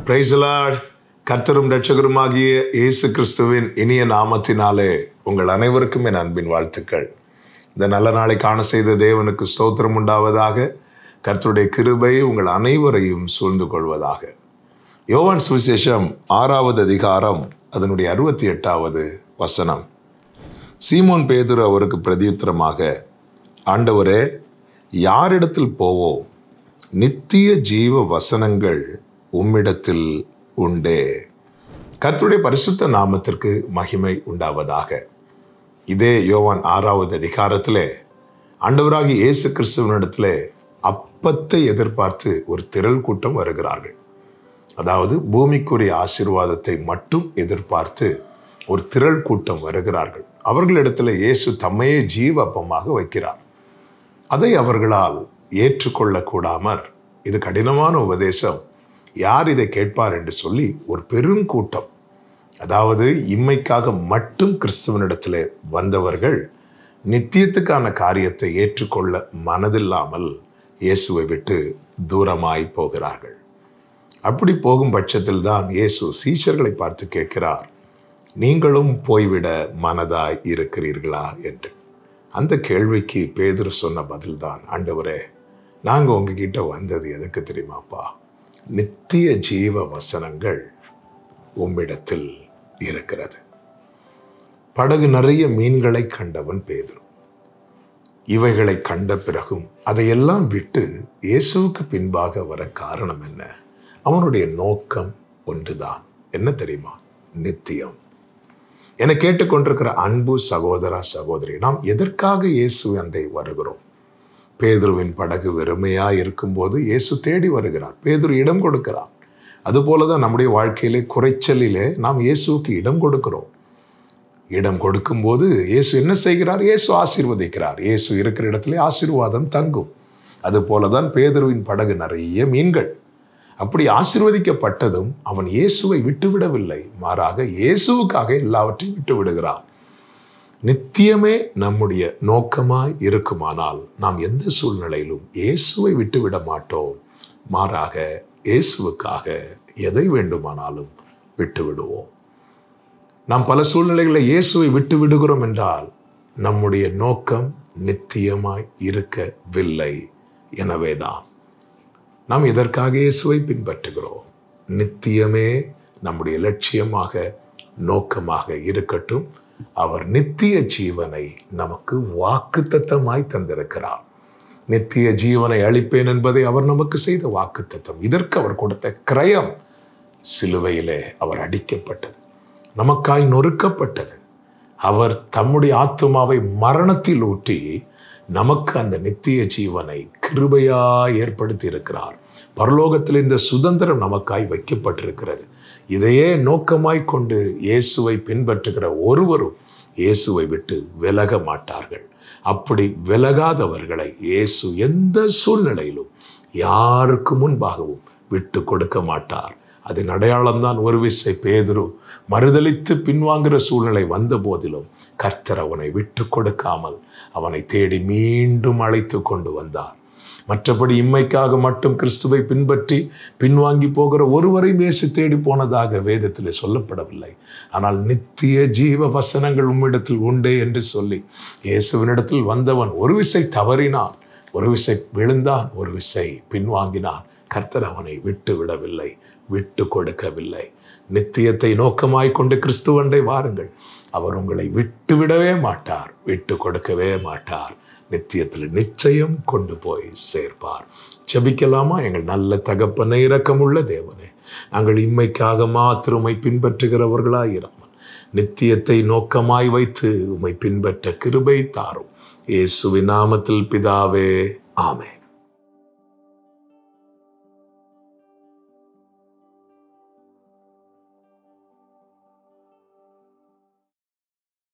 Praise the Lord. கர்த்தரும் இரட்சகருமாகிய இயேசு கிறிஸ்துவின் இனிய நாமத்தினாலே உங்கள் அனைவருக்கும் என் அன்பின் வாழ்த்துக்கள். இந்த நல்ல நாளை காண செய்த தேவனுக்கு ஸ்தோத்திரம் உண்டாவதாக. கர்த்தருடைய கிருபை உங்கள் அனைவரையும் சூழ்ந்து கொள்வதாக. யோவான் சுவிசேஷம் 6வது அதிகாரம் அதனுடைய 68வது வசனம். சீமோன் பேதுரு அவருக்கு பிரதியுத்தரமாக, ஆண்டவரே, யாரிடத்தில் போவோம்? நித்திய ஜீவ வசனங்கள் உம்மிடத்தில் உண்டே. கர்த்தருடைய பரிசுத்த நாமத்திற்கு மகிமை உண்டாவதாக. இதே யோவான் 6வது அதிகாரத்திலே ஆண்டவராகிய இயேசு கிறிஸ்துவனிடத்திலே அப்பத்தை எதிர்பார்த்து ஒரு திரள் கூட்டம் வருகிறார்கள். அதாவது பூமிக்குரிய ஆசீர்வாதத்தை மட்டும் எதிர்பார்த்து ஒரு திரள் கூட்டம் வருகிறார்கள். அவர்களிடத்தில் இயேசு தம்மையே ஜீவ அப்பமாக வைக்கிறார். அதை அவர்களால் ஏற்றுக்கொள்ளக்கூடாமற், இது கடினமான உபதேசம், யார் இதை கேட்பார் என்று சொல்லி ஒரு பெருங்கூட்டம், அதாவது இம்மைக்காக மட்டும் கிறிஸ்துவனிடத்தில் வந்தவர்கள் நித்தியத்துக்கான காரியத்தை ஏற்றுக்கொள்ள மனதில்லாமல் இயேசுவை விட்டு தூரமாய் போகிறார்கள். அப்படி போகும் பட்சத்தில் தான் இயேசு சீஷர்களை பார்த்து கேட்கிறார், நீங்களும் போய்விட மனதாய் இருக்கிறீர்களா என்று. அந்த கேள்விக்கு பேதுரு சொன்ன பதில்தான், ஆண்டவரே, நாங்கள் உங்ககிட்ட வந்தது எதுக்கு தெரியுமாப்பா? நித்திய ஜீவ வசனங்கள் உம்மிடத்தில் இருக்கிறது. படகு நிறைய மீன்களை கண்டவன் பேதுரு. இவைகளை கண்ட பிறகும் அதையெல்லாம் விட்டு இயேசுவுக்கு பின்பாக வர காரணம் என்ன? அவனுடைய நோக்கம் ஒன்றுதான். என்ன தெரியுமா? நித்தியம். என்னை கேட்டுக்கொண்டிருக்கிற அன்பு சகோதரா சகோதரி, நாம் எதற்காக இயேசு அண்டை வருகிறோம்? பேதுருவின் படகு வெறுமையா இருக்கும்போது இயேசு தேடி வருகிறார், பேதுரு இடம் கொடுக்கிறார். அதுபோலதான் நம்முடைய வாழ்க்கையிலே குறைச்சலிலே நாம் இயேசுவுக்கு இடம் கொடுக்கிறோம். இடம் கொடுக்கும்போது இயேசு என்ன செய்கிறார்? இயேசு ஆசீர்வதிக்கிறார். இயேசு இருக்கிற இடத்திலே ஆசீர்வாதம் தங்கும். அது போலதான் பேதுருவின் படகு நிறைய மீன்கள். அப்படி ஆசீர்வதிக்கப்பட்டதும் அவன் இயேசுவை விட்டுவிடவில்லை, மாறாக இயேசுவுக்காக எல்லாவற்றையும் விட்டு விடுகிறான். நித்தியமே நம்முடைய நோக்கமாய் இருக்குமானால் நாம் எந்த சூழ்நிலையிலும் இயேசுவை விட்டுவிட மாட்டோம். மாறாக இயேசுவுக்காக எதை வேண்டுமானாலும் விட்டு விடுவோம். நாம் பல சூழ்நிலைகளில் இயேசுவை விட்டு விடுகிறோம் என்றால் நம்முடைய நோக்கம் நித்தியமாய் இருக்கவில்லை. எனவேதான் நாம் இதற்காக இயேசுவை பின்பற்றுகிறோம். நித்தியமே நம்முடைய லட்சியமாக நோக்கமாக இருக்கட்டும். அவர் நித்திய ஜீவனை நமக்கு வாக்குத்தத்தமாய் தந்திருக்கிறார். நித்திய ஜீவனை அளிப்பேன் என்பதை அவர் நமக்கு செய்த வாக்குத்தத்தம். இதற்கு அவர் கொடுத்த கிரயம் சிலுவையிலே அவர் அடிக்கப்பட்டது, நமக்காய் நொறுக்கப்பட்டது. அவர் தம்முடைய ஆத்துமாவை மரணத்தில் ஊற்றி நமக்கு அந்த நித்திய ஜீவனை கிருபையாய் ஏற்படுத்தி இருக்கிறார். பரலோகத்தில் இந்த சுதந்திரம் நமக்காய் வைக்கப்பட்டிருக்கிறது. இதையே நோக்கமாய் கொண்டு இயேசுவை பின்பற்றுகிற ஒருவரும் இயேசுவை விட்டு விலக மாட்டார்கள். அப்படி விலகாதவர்களை இயேசு எந்த சூழ்நிலையிலும் யாருக்கு முன்பாகவும் விட்டு கொடுக்க மாட்டார். அதன் அடையாளம்தான் ஒரு விசை பேதுரு மறுதலித்து பின்வாங்குகிற சூழ்நிலை வந்த போதிலும் கர்த்தர் அவனை விட்டு கொடுக்காமல் அவனை தேடி மீண்டும் அழைத்து கொண்டு வந்தார். மற்றபடி இம்மைக்காக மட்டும் கிறிஸ்துவை பின்பற்றி பின்வாங்கி போகிற ஒருவரை இயேசு தேடி போனதாக வேதத்தில் சொல்லப்படவில்லை. ஆனால் நித்திய ஜீவ வசனங்கள் உம்மிடத்தில் உண்டே என்று சொல்லி இயேசுவினிடத்தில் வந்தவன் ஒரு விசை தவறினான், ஒரு விசை விழுந்தான், ஒரு விசை பின்வாங்கினான். கர்த்தர் அவனை விட்டு விடவில்லை, விட்டு கொடுக்கவில்லை. நித்தியத்தை நோக்கமாய் கொண்டு கிறிஸ்துவண்டை வாருங்கள். அவர் உங்களை விட்டு விடவே மாட்டார், விட்டு கொடுக்கவே மாட்டார். நித்தியத்தில் நிச்சயம் கொண்டு போய் சேர்ப்பார். ஜெபிக்கலாமா? எங்கள் நல்ல தகப்பனே, இரக்கமுள்ள தேவனே, நாங்கள் இம்மைக்காக மாத்திரம் உம்மை பின்பற்றுகிறவர்களாயிராமல் நித்தியத்தை நோக்கமாய் வைத்து உம்மை பின்பற்ற கிருபை தாரும். இயேசுவின் நாமத்தில் பிதாவே, ஆமென்.